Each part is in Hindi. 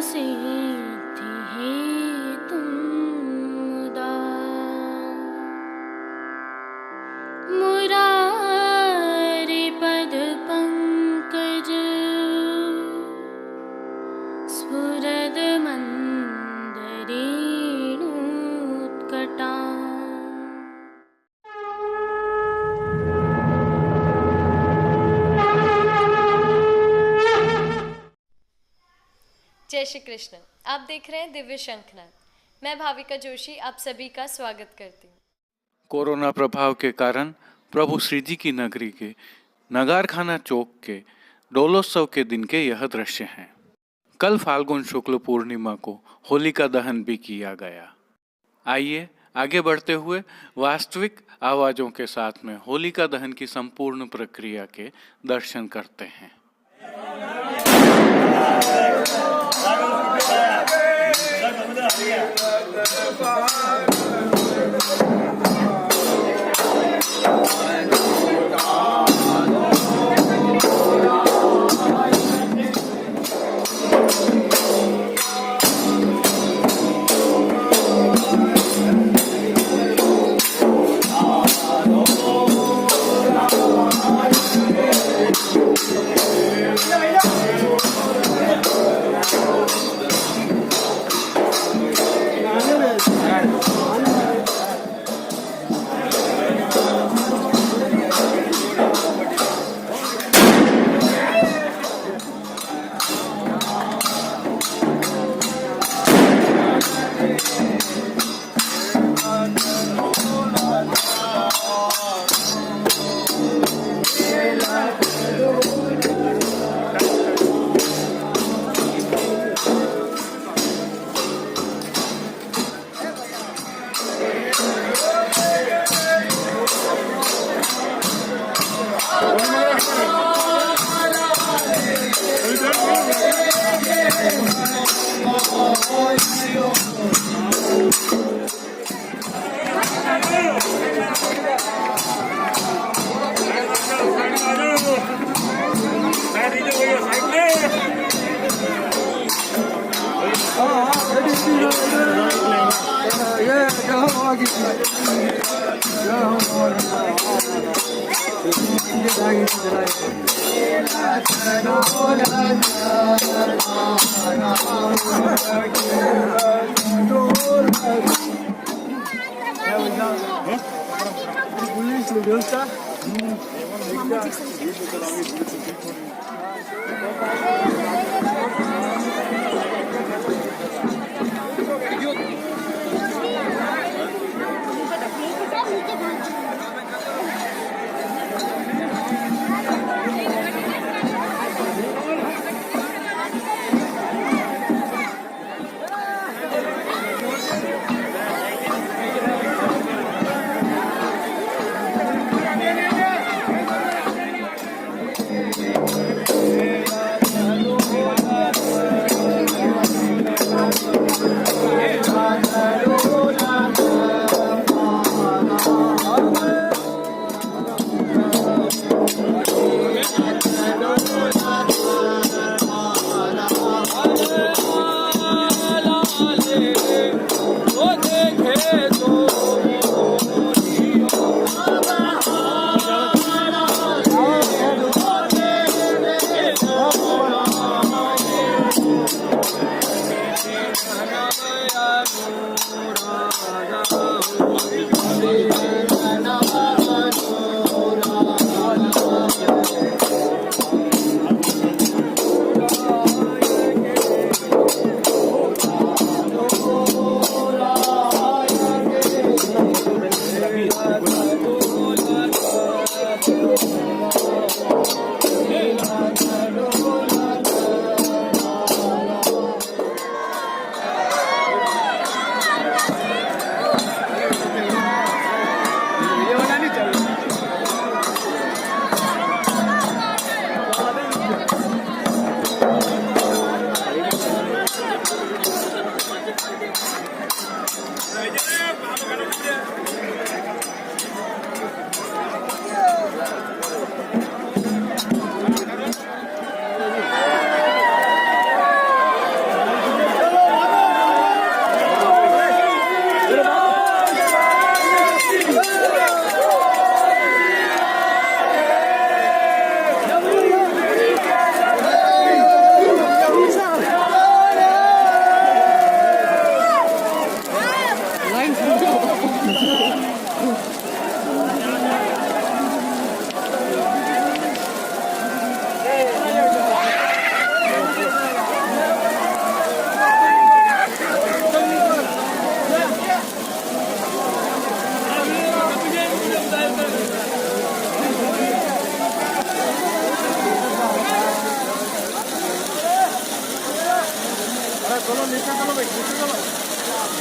सिद्धि हेतुं मुदा मुरारिपद पंकज स्फुरद मंदरेणुत्कटा। जय श्री कृष्ण। आप देख रहे हैं दिव्य शंखनाद। मैं भाविका जोशी आप सभी का स्वागत करती हूँ। कोरोना प्रभाव के कारण प्रभु श्री जी की नगरी के नगारखाना चौक के डोलोत्सव के दिन के यह दृश्य हैं। कल फाल्गुन शुक्ल पूर्णिमा को होलिका दहन भी किया गया। आइए आगे बढ़ते हुए वास्तविक आवाजों के साथ में होलिका दहन की संपूर्ण प्रक्रिया के दर्शन करते हैं।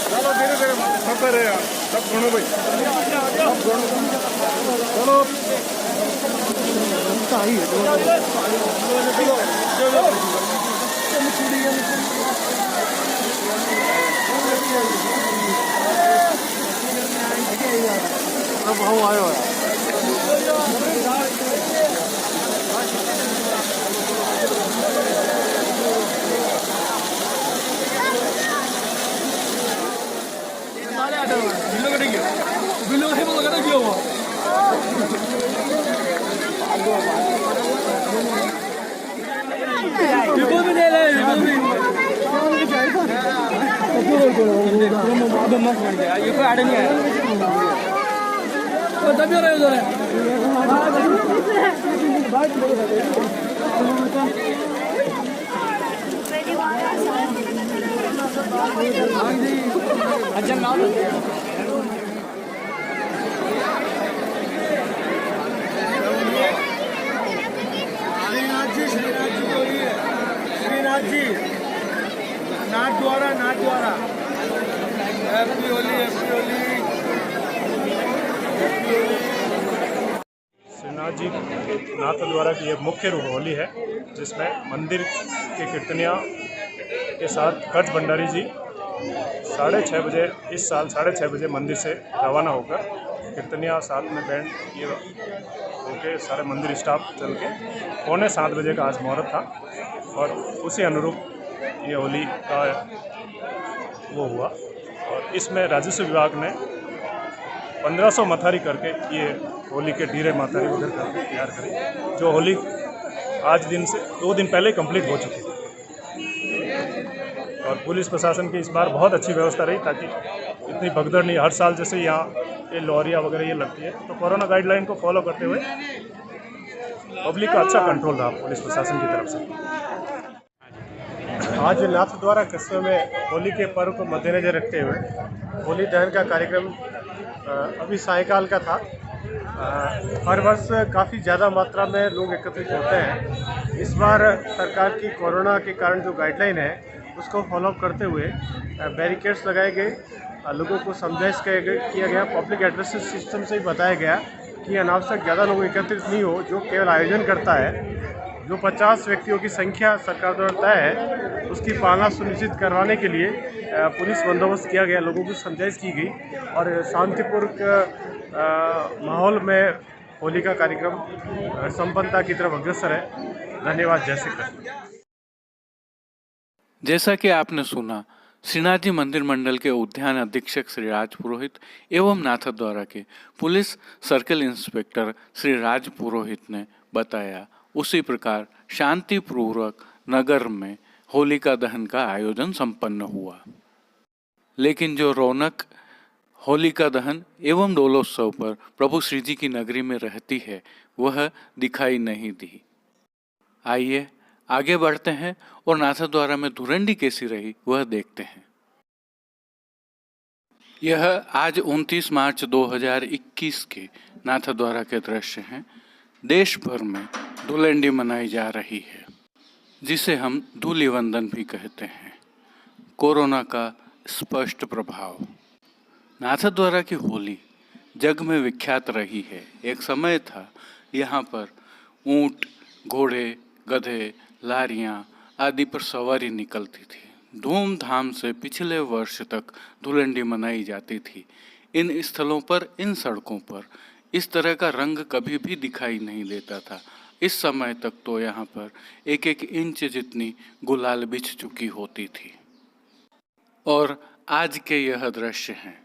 चलो धीरे धीरे सब कर रहे हैं सब दोनों भाई सब दोनों चलो भाव आयो है बिल्लो है वो लगा दिया हुआ रिपोर्ट भी ले ले रिपोर्ट भी ये कोई आड़े नहीं है तो तब रहे उधर अच्छा नाम श्रीनाथ जी नाथ द्वारा हैप्पी होली श्रीनाथ जी नाथ द्वारा की ये मुख्य होली है जिसमें मंदिर के कीर्तनिया के साथ खर्च भंडारी जी 6:30 बजे इस साल 6:30 बजे मंदिर से रवाना होकर कीर्तनिया साथ में बैंड ये होके सारे मंदिर स्टाफ चल के 6:45 बजे का आज मुहूर्त था और उसी अनुरूप ये होली का वो हुआ और इसमें राजस्व विभाग ने 1500 मथारी करके ये होली के डीरे माथारी वगैरह करके तैयार करी जो होली आज दिन से 2 दिन पहले कंप्लीट हो चुकी थी और पुलिस प्रशासन की इस बार बहुत अच्छी व्यवस्था रही ताकि इतनी भगदड़ नहीं हर साल जैसे यहाँ ये लॉरियाँ वगैरह ये लगती है तो कोरोना गाइडलाइन को फॉलो करते हुए पब्लिक का अच्छा कंट्रोल रहा पुलिस प्रशासन की तरफ से। आज नाथ द्वारा कस्बे में होली के पर्व को मद्देनजर रखते हुए होली दहन का कार्यक्रम अभी सायकाल का था। हर वर्ष काफ़ी ज़्यादा मात्रा में लोग एकत्रित होते हैं। इस बार सरकार की कोरोना के कारण जो गाइडलाइन है उसको फॉलोअप करते हुए बैरिकेड्स लगाए गए, लोगों को समझाइश किया गया, पब्लिक एड्रेस सिस्टम से ही बताया गया कि अनावश्यक ज़्यादा लोग एकत्रित नहीं हो। जो केवल आयोजन करता है जो 50 व्यक्तियों की संख्या सरकार द्वारा तय है उसकी पालना सुनिश्चित करवाने के लिए पुलिस बंदोबस्त किया गया, लोगों को समझाइश की गई और शांतिपूर्ण माहौल में होली का कार्यक्रम संपन्नता की तरफ अग्रसर है। धन्यवाद। जय श्री कृष्ण। जैसा कि आपने सुना, श्रीनाथ जी मंदिर मंडल के उद्यान अधीक्षक श्री राज पुरोहित एवं नाथद्वारा के police circle inspector Shri Raj Purohit ने बताया, उसी प्रकार शांतिपूर्वक नगर में होलिका दहन का आयोजन संपन्न हुआ। लेकिन जो रौनक होलिका दहन एवं डोलोत्सव पर प्रभु श्री जी की नगरी में रहती है वह दिखाई नहीं दी। आइए आगे बढ़ते हैं और नाथद्वारा में धुरंडी कैसी रही वह देखते हैं। यह आज 29 मार्च 2021 के नाथद्वारा के दृश्य हैं। देश भर में धुलंडी मनाई जा रही है जिसे हम धूलिवंदन भी कहते हैं। कोरोना का स्पष्ट प्रभाव। नाथद्वारा की होली जग में विख्यात रही है। एक समय था यहाँ पर ऊंट, घोड़े, गधे, लारियां आदि पर सवारी निकलती थी। धूमधाम से पिछले वर्ष तक धुलंडी मनाई जाती थी। इन स्थलों पर, इन सड़कों पर इस तरह का रंग कभी भी दिखाई नहीं देता था। इस समय तक तो यहाँ पर 1-1 इंच जितनी गुलाल बिछ चुकी होती थी। और आज के यह दृश्य हैं,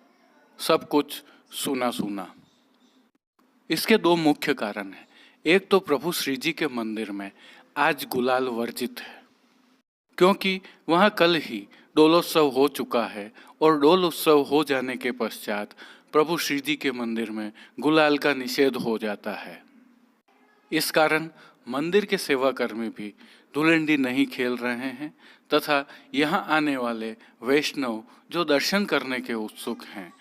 सब कुछ सूना सूना। इसके 2 मुख्य कारण हैं। एक तो प्रभु श्री जी के मंदिर में आज गुलाल वर्जित है क्योंकि वहाँ कल ही डोलोत्सव हो चुका है और डोलोत्सव हो जाने के पश्चात प्रभु श्री जी के मंदिर में गुलाल का निषेध हो जाता है। इस कारण मंदिर के सेवाकर्मी भी धुलंडी नहीं खेल रहे हैं तथा यहाँ आने वाले वैष्णव जो दर्शन करने के उत्सुक हैं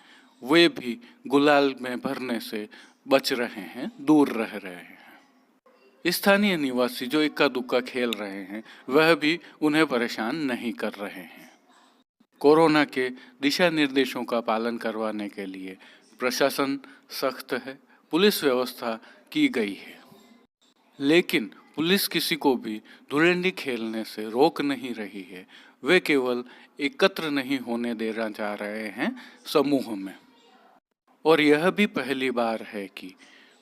वे भी गुलाल में भरने से बच रहे हैं, दूर रह रहे हैं। स्थानीय निवासी जो इक्का दुक्का खेल रहे हैं वह भी उन्हें परेशान नहीं कर रहे हैं। कोरोना के दिशा निर्देशों का पालन करवाने के लिए प्रशासन सख्त है, पुलिस व्यवस्था की गई है, लेकिन पुलिस किसी को भी धुरंडी खेलने से रोक नहीं रही है। वे केवल एकत्र नहीं होने देना चाह रहे हैं समूह में। और यह भी पहली बार है कि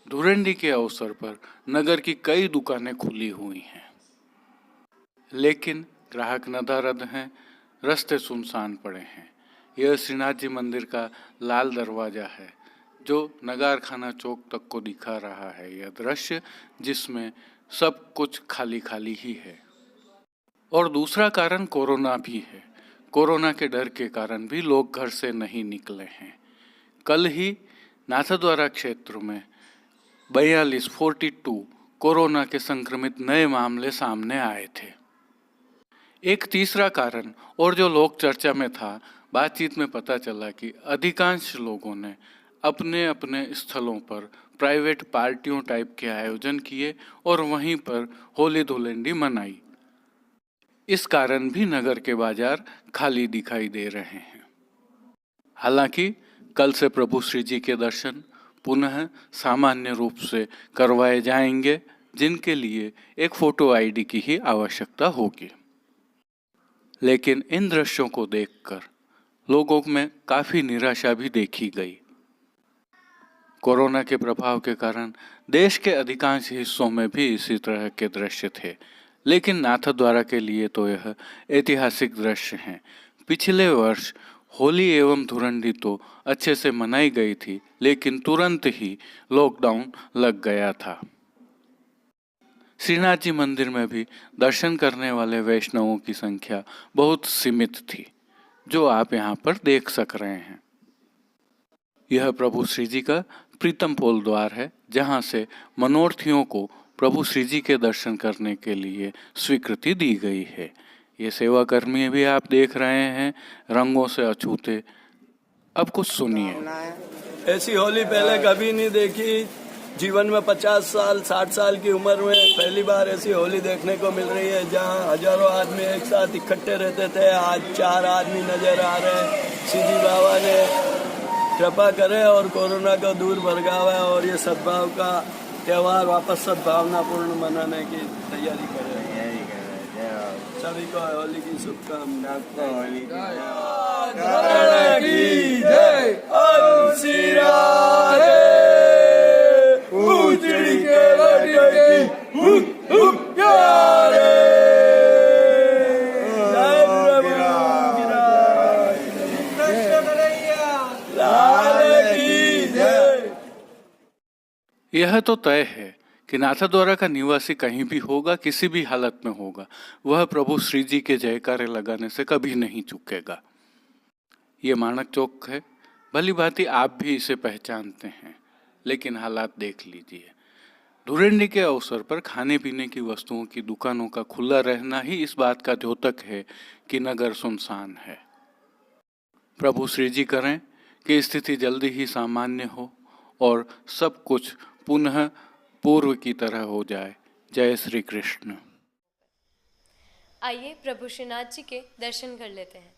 धुरंडी के अवसर पर नगर की कई दुकानें खुली हुई हैं, लेकिन ग्राहक नदारद हैं, रास्ते सुनसान पड़े हैं। यह श्रीनाथ जी मंदिर का लाल दरवाजा है जो नगारखाना चौक तक को दिखा रहा है। यह दृश्य जिसमें सब कुछ खाली खाली ही है। और दूसरा कारण कोरोना भी है। कोरोना के डर के कारण भी लोग घर से नहीं निकले हैं। कल ही नाथद्वारा क्षेत्र में 42 कोरोना के संक्रमित नए मामले सामने आए थे। एक तीसरा कारण और जो लोक चर्चा में था, बातचीत में पता चला कि अधिकांश लोगों ने अपने अपने स्थलों पर प्राइवेट पार्टियों टाइप के आयोजन किए और वहीं पर होली धुलेंडी मनाई। इस कारण भी नगर के बाजार खाली दिखाई दे रहे हैं। हालांकि कल से प्रभु श्री जी के दर्शन पुनः सामान्य रूप से करवाए जाएंगे, जिनके लिए एक फोटो आईडी की ही आवश्यकता होगी। लेकिन इन दृश्यों को देखकर लोगों में काफी निराशा भी देखी गई। कोरोना के प्रभाव के कारण देश के अधिकांश हिस्सों में भी इसी तरह के दृश्य थे, लेकिन नाथद्वारा के लिए तो यह ऐतिहासिक दृश्य हैं। पिछले वर्ष होली एवं धुरंडी तो अच्छे से मनाई गई थी, लेकिन तुरंत ही लॉकडाउन लग गया था। श्रीनाथ जी मंदिर में भी दर्शन करने वाले वैष्णवों की संख्या बहुत सीमित थी, जो आप यहाँ पर देख सक रहे हैं। यह प्रभु श्री जी का प्रीतम पोल द्वार है, जहाँ से मनोरथियों को प्रभु श्री जी के दर्शन करने के लिए स्वीकृति दी गई है। ये सेवा कर्मी भी आप देख रहे हैं, रंगों से अछूते। अब कुछ सुनिए। ऐसी होली पहले कभी नहीं देखी। जीवन में 50 साल 60 साल की उम्र में पहली बार ऐसी होली देखने को मिल रही है, जहां हजारों आदमी एक साथ इकट्ठे रहते थे। आज 4 आदमी नजर आ रहे हैं। सीधी बाबा ने कृपा करे और कोरोना को दूर भगावे और ये सद्भाव का त्योहार वापस सद्भावनापूर्ण मनाने की तैयारी करे। सभी को होली की शुभकामनाएं। यह तो तय है कि नाथद्वारा का निवासी कहीं भी होगा, किसी भी हालत में होगा, वह प्रभु श्री जी के जयकारे लगाने से कभी नहीं चूकेगा। ये मानक चौक है, भली भांति आप भी इसे पहचानते हैं, लेकिन हालात देख लीजिए। धुरंडी के अवसर पर खाने पीने की वस्तुओं की दुकानों का खुला रहना ही इस बात का द्योतक है कि नगर सुनसान है। प्रभु श्री जी करें कि स्थिति जल्दी ही सामान्य हो और सब कुछ पुनः पूर्व की तरह हो जाए। जय श्री कृष्ण। आइए प्रभु श्रीनाथ जी के दर्शन कर लेते हैं।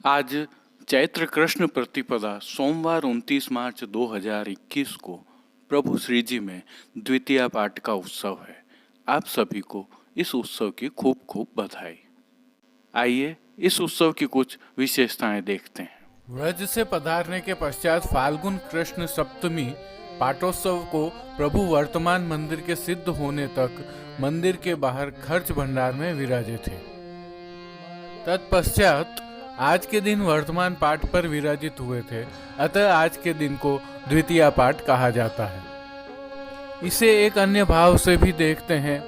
आज चैत्र कृष्ण प्रतिपदा सोमवार 29 मार्च 2021 को प्रभु श्री जी में द्वितीया पाठ का उत्सव है। आप सभी को इस उत्सव की खूब खूब बधाई। आइए इस उत्सव की कुछ विशेषताएं देखते हैं। व्रज से पधारने के पश्चात फाल्गुन कृष्ण सप्तमी पाठोत्सव को प्रभु वर्तमान मंदिर के सिद्ध होने तक मंदिर के बाहर खर्च भंडार में विराजे थे। तत्पश्चात आज के दिन वर्तमान पाठ पर विराजित हुए थे, अतः आज के दिन को द्वितीया पाठ कहा जाता है। इसे एक अन्य भाव से भी देखते हैं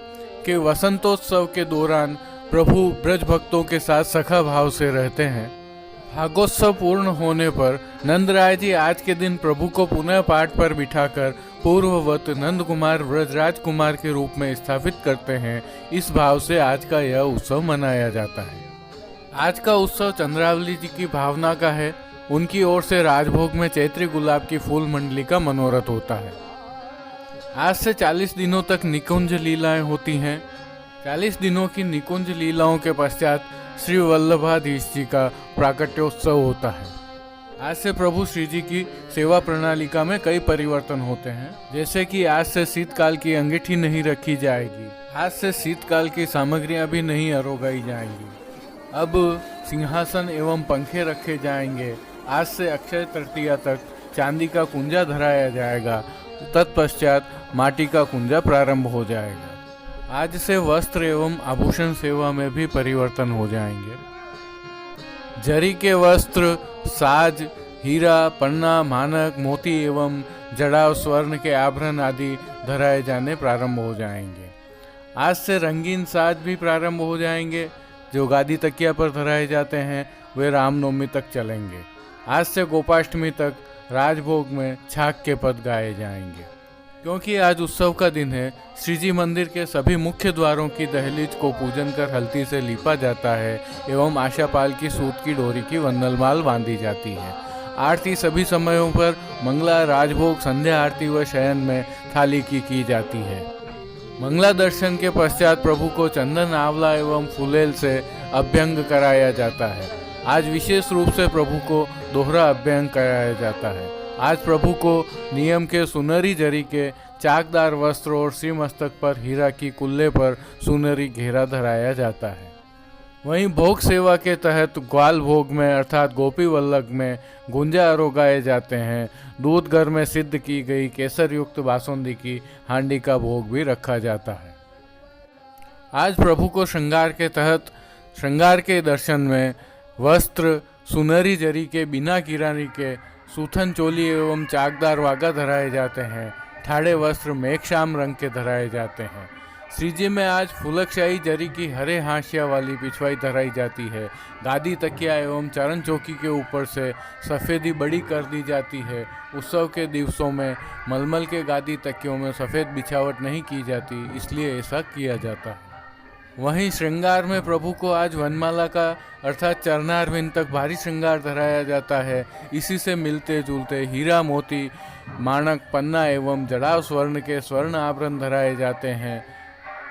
कि वसंतोत्सव के दौरान प्रभु ब्रज भक्तों के साथ सखा भाव से रहते हैं। भागोत्सव पूर्ण होने पर नंदराय जी आज के दिन प्रभु को पुनः पाठ पर बिठाकर पूर्ववत नंद कुमार ब्रजराज कुमार के रूप में स्थापित करते हैं। इस भाव से आज का यह उत्सव मनाया जाता है। आज का उत्सव चंद्रावली जी की भावना का है। उनकी ओर से राजभोग में चैत्री गुलाब की फूल मंडली का मनोरथ होता है। आज से 40 दिनों तक निकुंज लीलाएं होती हैं। 40 दिनों की निकुंज लीलाओं के पश्चात श्री वल्लभाधीश जी का प्राकट्योत्सव होता है। आज से प्रभु श्री जी की सेवा प्रणालिका में कई परिवर्तन होते हैं, जैसे कि आज से शीतकाल की अंगीठी नहीं रखी जाएगी। आज से शीतकाल की सामग्रियां भी नहीं अरोगाई जाएंगी। अब सिंहासन एवं पंखे रखे जाएंगे। आज से अक्षय तृतीया तक चांदी का कुंजा धराया जाएगा। तत्पश्चात माटी का कुंजा प्रारंभ हो जाएगा। आज से वस्त्र एवं आभूषण सेवा में भी परिवर्तन हो जाएंगे। जरी के वस्त्र, साज, हीरा, पन्ना, मानक, मोती एवं जड़ाव स्वर्ण के आभरण आदि धराए जाने प्रारंभ हो जाएंगे। आज से रंगीन साज भी प्रारंभ हो जाएंगे। जो गादी तकिया पर धराए जाते हैं वे रामनवमी तक चलेंगे। आज से गोपाष्टमी तक राजभोग में छाक के पद गाए जाएंगे। क्योंकि आज उत्सव का दिन है, श्री जी मंदिर के सभी मुख्य द्वारों की दहलीज को पूजन कर हल्दी से लीपा जाता है एवं आशापाल की सूत की डोरी की वंदलमाल बांधी जाती है। आरती सभी समयों पर मंगला, राजभोग, संध्या आरती व शयन में थाली की जाती है। मंगला दर्शन के पश्चात प्रभु को चंदन, आंवला एवं फूलेल से अभ्यंग कराया जाता है। आज विशेष रूप से प्रभु को दोहरा अभ्यंग कराया जाता है। आज प्रभु को नियम के सुनहरी जरी के चाकदार वस्त्र और श्री मस्तक पर हीरा की कुल्ले पर सुनहरी घेरा धराया जाता है। वहीं भोग सेवा के तहत ग्वाल भोग में अर्थात गोपी वल्लभ में गुंजा अरोगाए जाते हैं। दूध घर में सिद्ध की गई केसर युक्त बासुंदी की हांडी का भोग भी रखा जाता है। आज प्रभु को श्रृंगार के तहत श्रृंगार के दर्शन में वस्त्र सुनहरी जरी के बिना किरानी के सूथन चोली एवं चाकदार वागा धराए जाते हैं। ठाड़े वस्त्र मेघश्याम रंग के धराए जाते हैं। श्री जी में आज फुलकशाही जरी की हरे हाशिया वाली पिछवाई धराई जाती है। गादी तकिया एवं चरण चौकी के ऊपर से सफ़ेदी बड़ी कर दी जाती है। उत्सव के दिवसों में मलमल के गादी तकियों में सफ़ेद बिछावट नहीं की जाती, इसलिए ऐसा किया जाता है। वहीं श्रृंगार में प्रभु को आज वनमाला का अर्थात चरणारविंद तक भारी श्रृंगार धराया जाता है। इसी से मिलते जुलते हीरा, मोती, माणक, पन्ना एवं जड़ाव स्वर्ण के स्वर्ण आभरण धराए जाते हैं।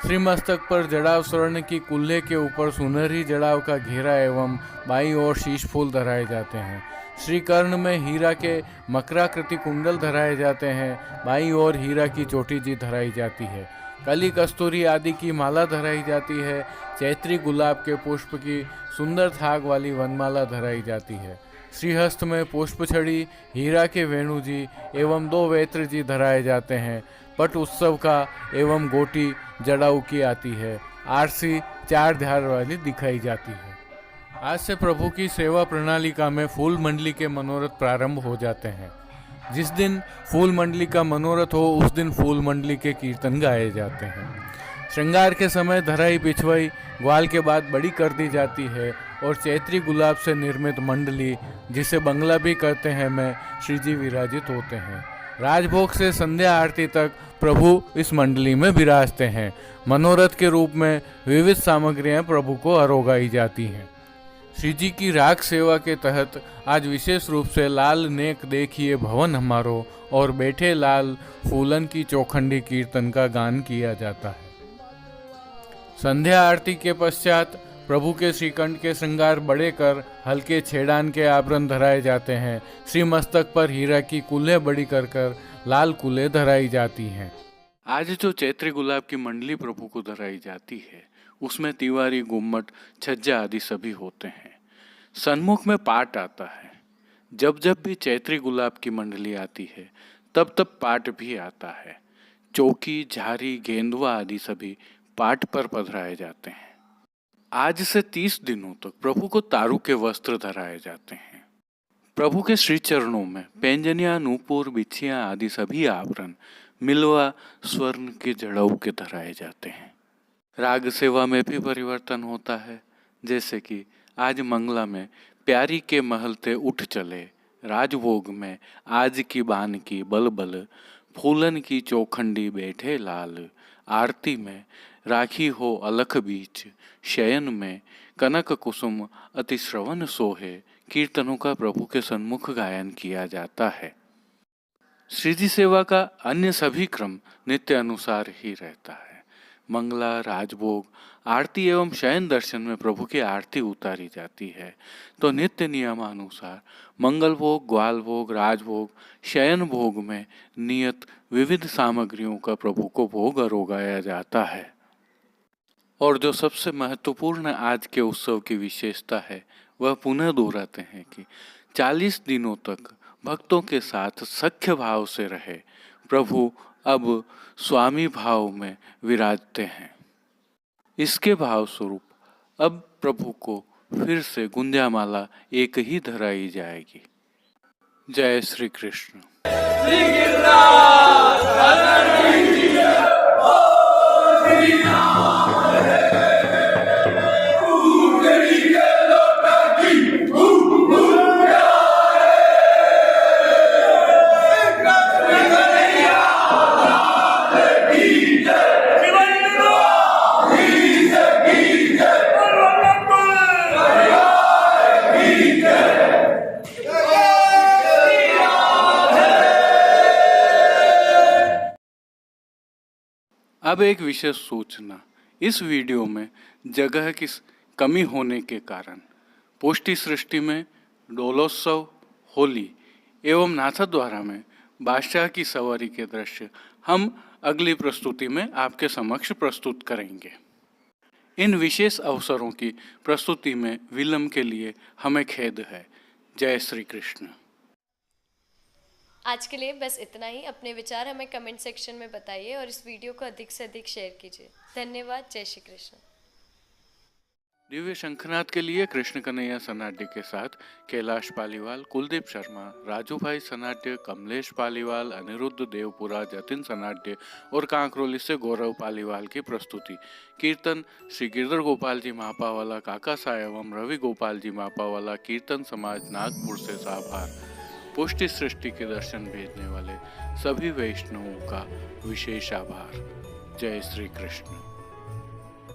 श्री मस्तक पर जड़ाव स्वर्ण की कुल्ले के ऊपर सुनहरी जड़ाव का घेरा एवं बाईं ओर शीश फूल धराए जाते हैं। श्री कर्ण में हीरा के मकराकृति कुंडल धराए जाते हैं। बाईं ओर हीरा की चोटी जी धराई जाती है। कली कस्तूरी आदि की माला धराई जाती है। चैत्री गुलाब के पुष्प की सुंदर थाग वाली वनमाला धराई जाती है। श्रीहस्त में पुष्प छड़ी, हीरा के वेणु जी एवं 2 वेत्र जी धराए जाते हैं। पट उत्सव का एवं गोटी जड़ाऊ की आती है। आरसी 4 धार वाली दिखाई जाती है। आज से प्रभु की सेवा प्रणालिका में फूल मंडली के मनोरथ प्रारंभ हो जाते हैं। जिस दिन फूल मंडली का मनोरथ हो उस दिन फूल मंडली के कीर्तन गाए जाते हैं। श्रृंगार के समय धराई पिछवाई ग्वाल के बाद बड़ी कर दी जाती है और चैत्री गुलाब से निर्मित मंडली, जिसे बंगला भी कहते हैं, में श्री जी विराजित होते हैं। राजभोग से संध्या आरती तक प्रभु इस मंडली में विराजते हैं। मनोरथ के रूप में विविध सामग्रियां प्रभु को अरोगाई जाती हैं। श्री जी की राग सेवा के तहत आज विशेष रूप से लाल नेक देखिए भवन हमारो और बैठे लाल फूलन की चौखंडी कीर्तन का गान किया जाता है। संध्या आरती के पश्चात प्रभु के श्रीकंठ के श्रृंगार बड़े कर हल्के छेड़ान के आभरण धराए जाते हैं। श्री मस्तक पर हीरा की कुल्हे बड़ी कर लाल कुल्हे धराई जाती हैं। आज जो चैत्री गुलाब की मंडली प्रभु को धराई जाती है उसमें तिवारी, गुम्मट, छज्जा आदि सभी होते हैं। सन्मुख में पाट आता है। जब जब भी चैत्री गुलाब की मंडली आती है तब तब पाट भी आता है। चौकी, झारी, गेंदवा आदि सभी पाट पर पधराए जाते हैं। आज से 30 दिनों तक प्रभु को तारू के वस्त्र धराए जाते हैं। प्रभु के श्री चरणों में पैंजनिया, नूपुर, बिछिया आदि सभी आभरण मिलवा स्वर्ण के जड़ों के धराए जाते हैं। राग सेवा में भी परिवर्तन होता है। जैसे कि आज मंगला में प्यारी के महलते उठ चले, राजभोग में आज की बान की बल बल, फूलन की चौखंडी बैठे लाल, आरती में राखी हो अलख बीच, शयन में कनक कुसुम अति श्रवण सोहे, कीर्तनों का प्रभु के सन्मुख गायन किया जाता है। श्रीजी सेवा का अन्य सभी क्रम नित्य अनुसार ही रहता है। मंगला, राजभोग, आरती एवं शयन दर्शन में प्रभु की आरती उतारी जाती है तो नित्य नियमानुसार मंगल भोग, ग्वाल भोग, राजभोग, शयन भोग में नियत विविध सामग्रियों का प्रभु को भोग अरोगाया जाता है। और जो सबसे महत्वपूर्ण आज के उत्सव की विशेषता है वह पुनः दोहराते हैं कि 40 दिनों तक भक्तों के साथ सख्य भाव से रहे प्रभु अब स्वामी भाव में विराजते हैं। इसके भाव स्वरूप अब प्रभु को फिर से गुंजामाला एक ही धराई जाएगी। जय श्री कृष्ण। अब एक विशेष सूचना। इस वीडियो में जगह की कमी होने के कारण पोष्टि सृष्टि में डोलोत्सव, होली एवं नाथद्वारा में बादशाह की सवारी के दृश्य हम अगली प्रस्तुति में आपके समक्ष प्रस्तुत करेंगे। इन विशेष अवसरों की प्रस्तुति में विलंब के लिए हमें खेद है। जय श्री कृष्ण। आज के लिए बस इतना ही। अपने विचार हमें कमेंट सेक्शन में बताइए और इस वीडियो को अधिक से अधिक शेयर कीजिए। धन्यवाद। जय श्री कृष्ण। दिव्य शंखनाद के लिए कृष्ण कन्हैया सनाड्य के साथ कैलाश पालीवाल, कुलदीप शर्मा, राजू भाई सनाड्य, कमलेश पालीवाल, अनिरुद्ध देवपुरा, जतिन सनाड्य और कांकरोली से गौरव पालीवाल की प्रस्तुति। कीर्तन श्री गिरधर गोपाल जी मापावाला, काका साय एवं रवि गोपाल जी मापावाला, कीर्तन समाज नागपुर से साभार। पुष्टि सृष्टि के दर्शन भेजने वाले सभी वैष्णवों का विशेष आभार। जय श्री कृष्ण।